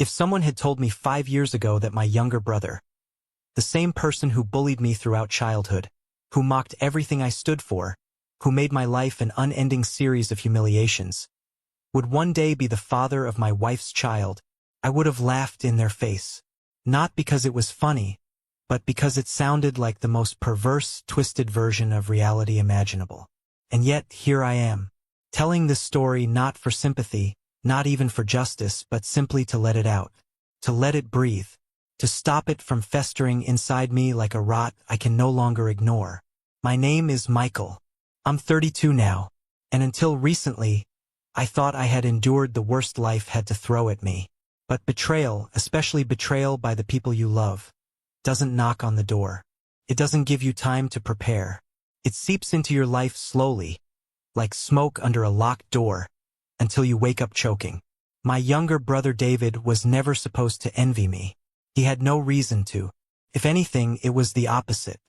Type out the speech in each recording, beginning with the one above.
If someone had told me 5 years ago that my younger brother, the same person who bullied me throughout childhood, who mocked everything I stood for, who made my life an unending series of humiliations, would one day be the father of my wife's child, I would have laughed in their face. Not because it was funny, but because it sounded like the most perverse, twisted version of reality imaginable. And yet, here I am, telling this story not for sympathy, not even for justice, but simply to let it out, to let it breathe, to stop it from festering inside me like a rot I can no longer ignore. My name is Michael. I'm 32 now, and until recently, I thought I had endured the worst life had to throw at me. But betrayal, especially betrayal by the people you love, doesn't knock on the door. It doesn't give you time to prepare. It seeps into your life slowly, like smoke under a locked door, until you wake up choking. My younger brother David was never supposed to envy me. He had no reason to. If anything, it was the opposite.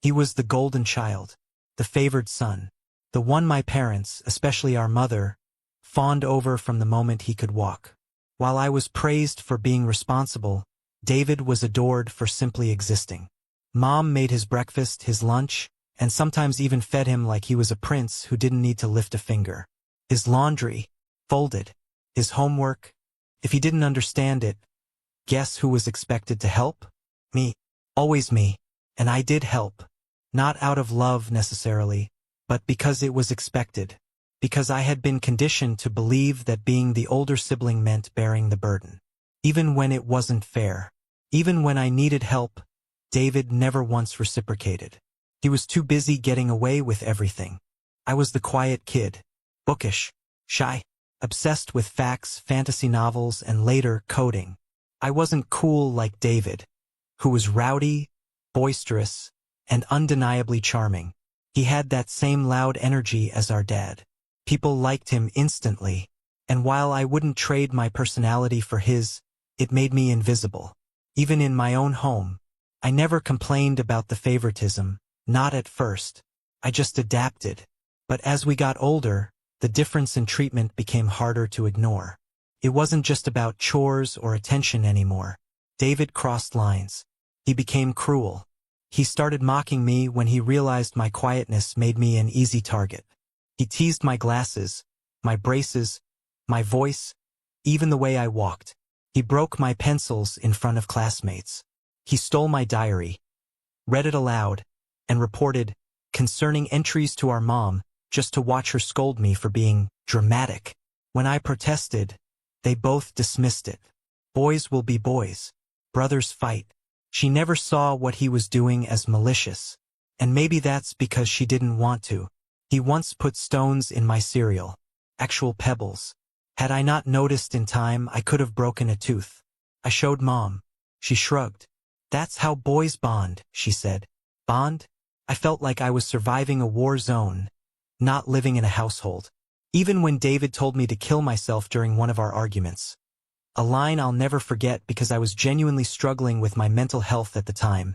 He was the golden child, the favored son, the one my parents, especially our mother, fawned over from the moment he could walk. While I was praised for being responsible, David was adored for simply existing. Mom made his breakfast, his lunch, and sometimes even fed him like he was a prince who didn't need to lift a finger. His laundry, folded. His homework. If he didn't understand it, guess who was expected to help? Me. Always me. And I did help. Not out of love necessarily, but because it was expected. Because I had been conditioned to believe that being the older sibling meant bearing the burden. Even when it wasn't fair. Even when I needed help, David never once reciprocated. He was too busy getting away with everything. I was the quiet kid. Bookish. Shy. Obsessed with facts, fantasy novels, and later coding. I wasn't cool like David, who was rowdy, boisterous, and undeniably charming. He had that same loud energy as our dad. People liked him instantly, and while I wouldn't trade my personality for his, it made me invisible. Even in my own home, I never complained about the favoritism, not at first. I just adapted. But as we got older, the difference in treatment became harder to ignore. It wasn't just about chores or attention anymore. David crossed lines. He became cruel. He started mocking me when he realized my quietness made me an easy target. He teased my glasses, my braces, my voice, even the way I walked. He broke my pencils in front of classmates. He stole my diary, read it aloud, and reported concerning entries to our mom just to watch her scold me for being dramatic. When I protested, they both dismissed it. Boys will be boys. Brothers fight. She never saw what he was doing as malicious. And maybe that's because she didn't want to. He once put stones in my cereal. Actual pebbles. Had I not noticed in time, I could have broken a tooth. I showed Mom. She shrugged. That's how boys bond, she said. Bond? I felt like I was surviving a war zone, not living in a household. Even when David told me to kill myself during one of our arguments. A line I'll never forget because I was genuinely struggling with my mental health at the time.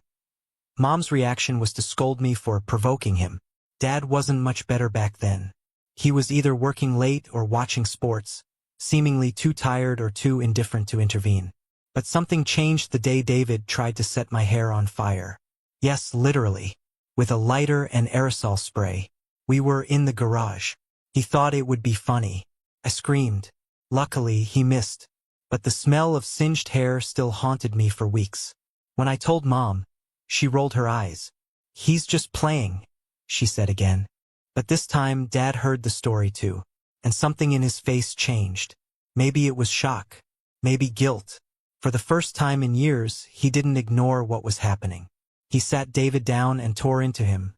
Mom's reaction was to scold me for provoking him. Dad wasn't much better back then. He was either working late or watching sports, seemingly too tired or too indifferent to intervene. But something changed the day David tried to set my hair on fire. Yes, literally. With a lighter and aerosol spray. We were in the garage. He thought it would be funny. I screamed. Luckily, he missed. But the smell of singed hair still haunted me for weeks. When I told Mom, she rolled her eyes. He's just playing, she said again. But this time, Dad heard the story too. And something in his face changed. Maybe it was shock. Maybe guilt. For the first time in years, he didn't ignore what was happening. He sat David down and tore into him,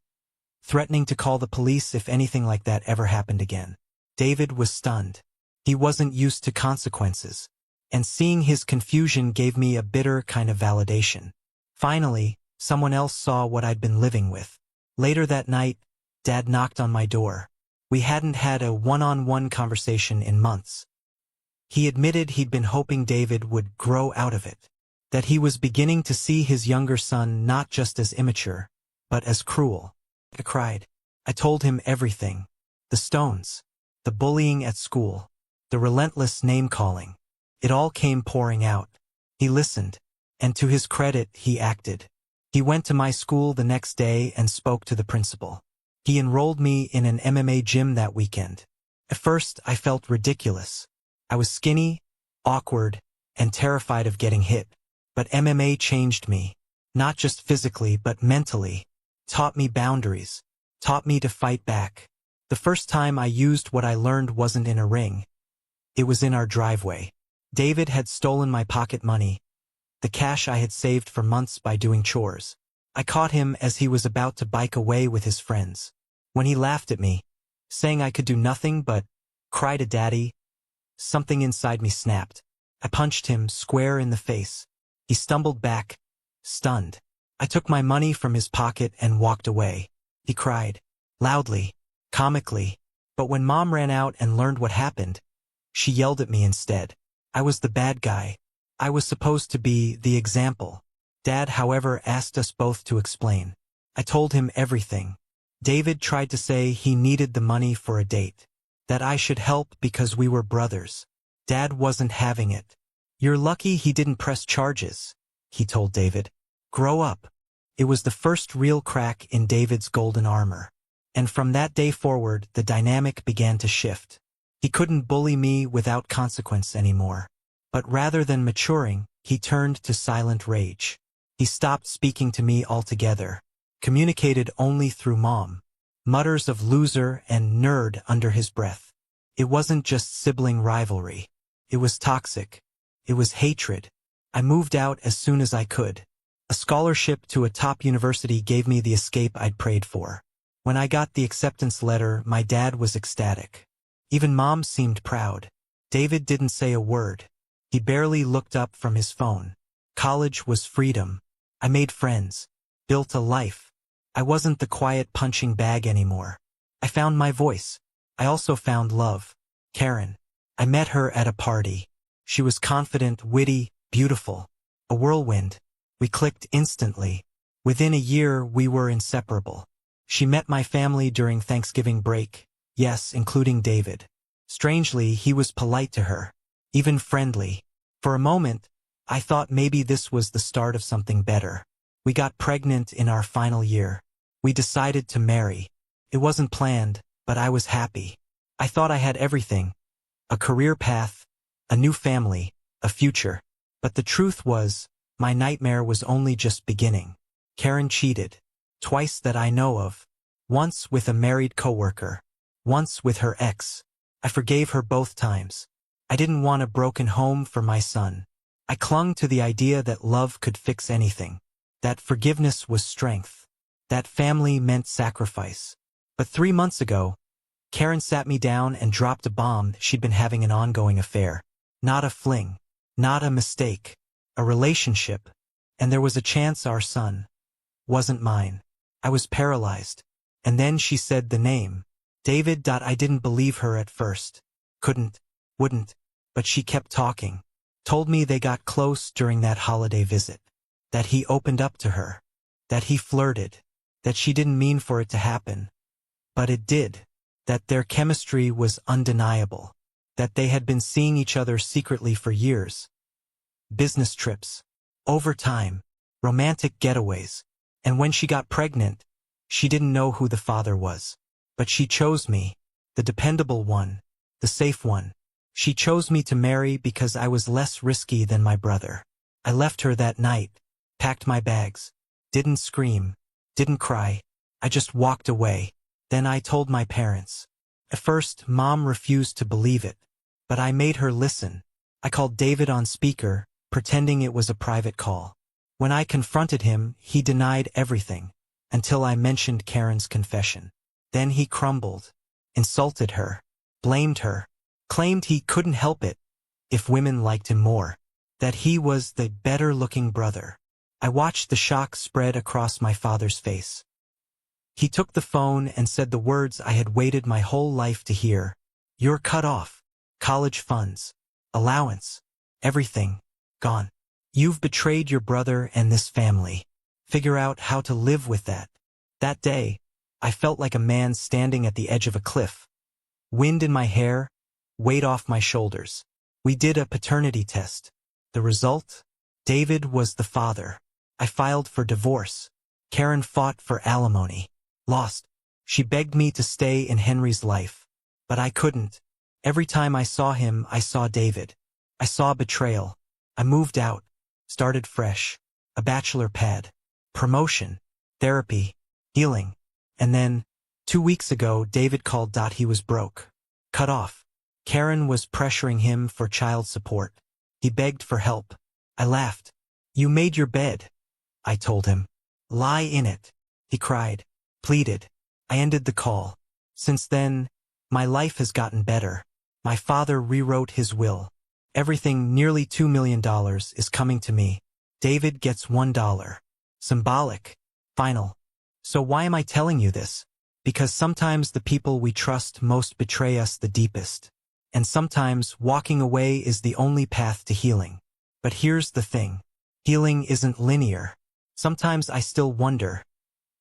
threatening to call the police if anything like that ever happened again. David was stunned. He wasn't used to consequences. And seeing his confusion gave me a bitter kind of validation. Finally, someone else saw what I'd been living with. Later that night, Dad knocked on my door. We hadn't had a one-on-one conversation in months. He admitted he'd been hoping David would grow out of it. That he was beginning to see his younger son not just as immature, but as cruel. I cried. I told him everything. The stones. The bullying at school. The relentless name-calling. It all came pouring out. He listened, and to his credit, he acted. He went to my school the next day and spoke to the principal. He enrolled me in an MMA gym that weekend. At first, I felt ridiculous. I was skinny, awkward, and terrified of getting hit. But MMA changed me, not just physically but mentally, taught me boundaries, taught me to fight back. The first time I used what I learned wasn't in a ring. It was in our driveway. David had stolen my pocket money, the cash I had saved for months by doing chores. I caught him as he was about to bike away with his friends. When he laughed at me, saying I could do nothing but cry to Daddy, something inside me snapped. I punched him square in the face. He stumbled back, stunned. I took my money from his pocket and walked away. He cried, loudly, comically. But when Mom ran out and learned what happened, she yelled at me instead. I was the bad guy. I was supposed to be the example. Dad, however, asked us both to explain. I told him everything. David tried to say he needed the money for a date, that I should help because we were brothers. Dad wasn't having it. You're lucky he didn't press charges, he told David. Grow up. It was the first real crack in David's golden armor. And from that day forward, the dynamic began to shift. He couldn't bully me without consequence anymore. But rather than maturing, he turned to silent rage. He stopped speaking to me altogether, communicated only through Mom, mutters of loser and nerd under his breath. It wasn't just sibling rivalry. It was toxic. It was hatred. I moved out as soon as I could. A scholarship to a top university gave me the escape I'd prayed for. When I got the acceptance letter, my dad was ecstatic. Even Mom seemed proud. David didn't say a word. He barely looked up from his phone. College was freedom. I made friends, built a life. I wasn't the quiet punching bag anymore. I found my voice. I also found love. Karen. I met her at a party. She was confident, witty, beautiful. A whirlwind. We clicked instantly. Within a year, we were inseparable. She met my family during Thanksgiving break. Yes, including David. Strangely, he was polite to her, even friendly. For a moment, I thought maybe this was the start of something better. We got pregnant in our final year. We decided to marry. It wasn't planned, but I was happy. I thought I had everything. A career path, a new family, a future. But the truth was, my nightmare was only just beginning. Karen cheated. Twice that I know of. Once with a married coworker. Once with her ex. I forgave her both times. I didn't want a broken home for my son. I clung to the idea that love could fix anything. That forgiveness was strength. That family meant sacrifice. But 3 months ago, Karen sat me down and dropped a bomb. She'd been having an ongoing affair. Not a fling. Not a mistake. A relationship. And there was a chance our son wasn't mine. I was paralyzed. And then she said the name. David. I didn't believe her at first. Couldn't. Wouldn't. But she kept talking. Told me they got close during that holiday visit. That he opened up to her. That he flirted. That she didn't mean for it to happen. But it did. That their chemistry was undeniable. That they had been seeing each other secretly for years. Business trips. Overtime. Romantic getaways. And when she got pregnant, she didn't know who the father was. But she chose me. The dependable one. The safe one. She chose me to marry because I was less risky than my brother. I left her that night. Packed my bags. Didn't scream. Didn't cry. I just walked away. Then I told my parents. At first, Mom refused to believe it. But I made her listen. I called David on speaker, pretending it was a private call. When I confronted him, he denied everything, until I mentioned Karen's confession. Then he crumbled, insulted her, blamed her, claimed he couldn't help it if women liked him more, that he was the better-looking brother. I watched the shock spread across my father's face. He took the phone and said the words I had waited my whole life to hear. You're cut off. College funds, allowance, everything, gone. You've betrayed your brother and this family. Figure out how to live with that. That day, I felt like a man standing at the edge of a cliff. Wind in my hair, weight off my shoulders. We did a paternity test. The result? David was the father. I filed for divorce. Karen fought for alimony. Lost. She begged me to stay in Henry's life. But I couldn't. Every time I saw him, I saw David. I saw betrayal. I moved out. Started fresh. A bachelor pad. Promotion. Therapy. Healing. And then, 2 weeks ago, David called. He was broke. Cut off. Karen was pressuring him for child support. He begged for help. I laughed. You made your bed, I told him. Lie in it. He cried. Pleaded. I ended the call. Since then, my life has gotten better. My father rewrote his will. Everything, nearly $2 million, is coming to me. David gets $1. Symbolic. Final. So why am I telling you this? Because sometimes the people we trust most betray us the deepest. And sometimes walking away is the only path to healing. But here's the thing. Healing isn't linear. Sometimes I still wonder,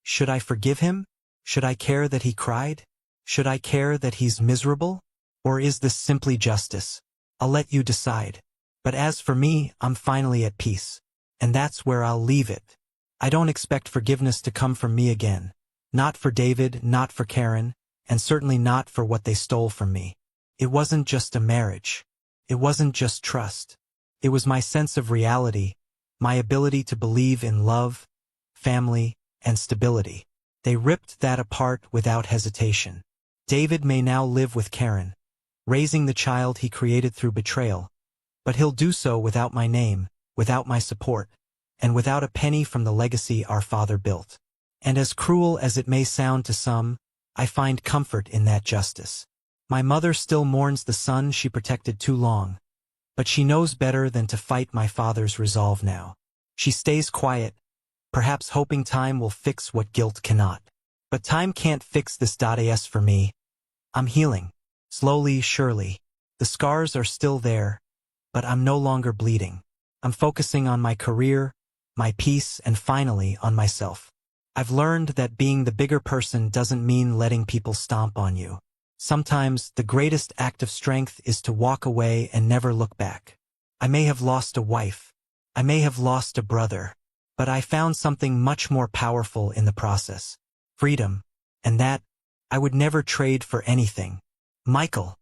should I forgive him? Should I care that he cried? Should I care that he's miserable? Or is this simply justice? I'll let you decide. But as for me, I'm finally at peace. And that's where I'll leave it. I don't expect forgiveness to come from me again. Not for David, not for Karen, and certainly not for what they stole from me. It wasn't just a marriage. It wasn't just trust. It was my sense of reality, my ability to believe in love, family, and stability. They ripped that apart without hesitation. David may now live with Karen, raising the child he created through betrayal, but he'll do so without my name, without my support, and without a penny from the legacy our father built. And as cruel as it may sound to some, I find comfort in that justice. My mother still mourns the son she protected too long, but she knows better than to fight my father's resolve now. She stays quiet, perhaps hoping time will fix what guilt cannot. But time can't fix this. As for me, I'm healing. Slowly, surely. The scars are still there, but I'm no longer bleeding. I'm focusing on my career, my peace, and finally on myself. I've learned that being the bigger person doesn't mean letting people stomp on you. Sometimes the greatest act of strength is to walk away and never look back. I may have lost a wife. I may have lost a brother. But I found something much more powerful in the process. Freedom. And that, I would never trade for anything. Michael.